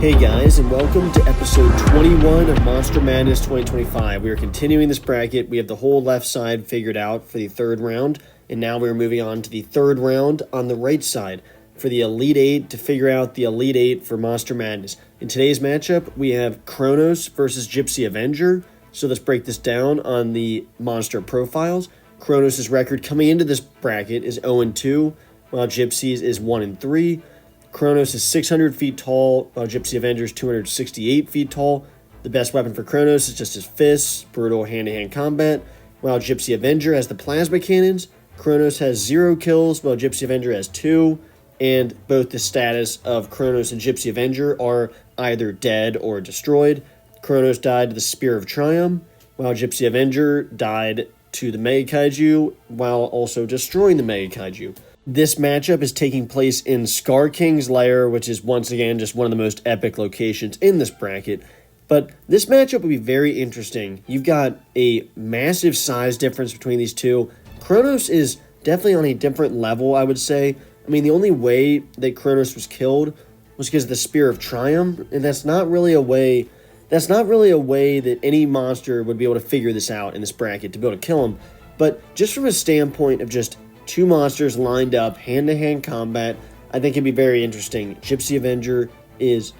Hey guys, and welcome to episode 21 of Monster Madness 2025. We are continuing this bracket. We have the whole left side figured out for the third round, and now we're moving on to the third round on the right side for the Elite 8 to figure out the Elite 8 for Monster Madness. In today's matchup, we have Kronos versus Gipsy Avenger. So let's break this down on the monster profiles. Kronos' record coming into this bracket is 0-2, while Gipsy's is 1-3. Kronos is 600 feet tall, while Gipsy Avenger is 268 feet tall. The best weapon for Kronos is just his fists, brutal hand-to-hand combat, while Gipsy Avenger has the plasma cannons. Kronos has 0 kills, while Gipsy Avenger has 2, and both the status of Kronos and Gipsy Avenger are either dead or destroyed. Kronos died to the Spear of Triumph, while Gipsy Avenger died to the Mega Kaiju, while also destroying the Mega Kaiju. This matchup is taking place in Scar King's lair, which is once again just one of the most epic locations in this bracket. But this matchup will be very interesting. You've got a massive size difference between these two. Kronos is definitely on a different level, I would say. I mean, the only way that Kronos was killed was because of the Spear of Triumph, and that's not really a way that any monster would be able to figure this out in this bracket to be able to kill him. But just from a standpoint of just two monsters lined up, hand-to-hand combat, I think it'd be very interesting. Gipsy Avenger is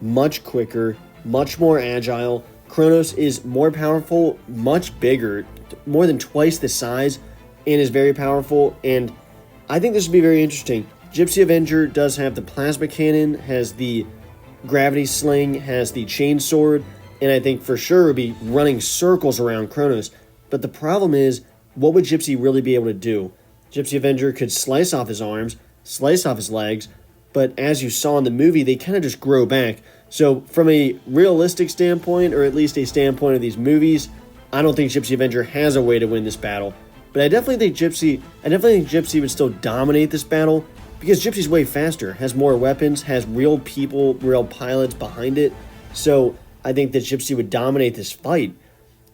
much quicker, much more agile. Kronos is more powerful, much bigger, more than twice the size, and is very powerful, and I think this would be very interesting. Gipsy Avenger does have the plasma cannon, has the gravity sling, has the chain sword, and I think for sure would be running circles around Kronos. But the problem is, what would Gipsy really be able to do? Gipsy Avenger could slice off his arms, slice off his legs, but as you saw in the movie, they kind of just grow back. So from a realistic standpoint, or at least a standpoint of these movies, I don't think Gipsy Avenger has a way to win this battle. But I definitely think Gipsy would still dominate this battle, because Gipsy's way faster, has more weapons, has real people, real pilots behind it. So I think that Gipsy would dominate this fight.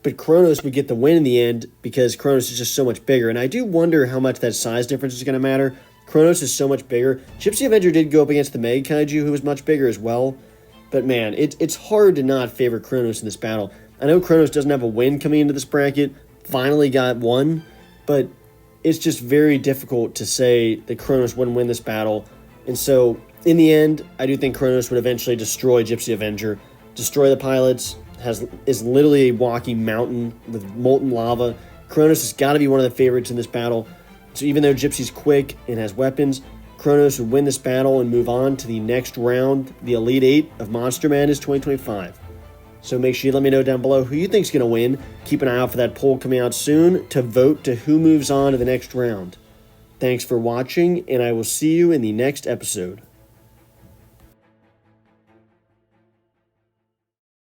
But Kronos would get the win in the end because Kronos is just so much bigger. And I do wonder how much that size difference is going to matter. Kronos is so much bigger. Gipsy Avenger did go up against the Mega Kaiju, who was much bigger as well. But man, it's hard to not favor Kronos in this battle. I know Kronos doesn't have a win coming into this bracket. Finally got one. But it's just very difficult to say that Kronos wouldn't win this battle. And so, in the end, I do think Kronos would eventually destroy Gipsy Avenger. Destroy the pilots, is literally a walking mountain with molten lava. Kronos has got to be one of the favorites in this battle. So even though Gipsy's quick and has weapons, Kronos would win this battle and move on to the next round, the Elite 8 of Monster Madness 2025. So make sure you let me know down below who you think's going to win. Keep an eye out for that poll coming out soon to vote to who moves on to the next round. Thanks for watching, and I will see you in the next episode.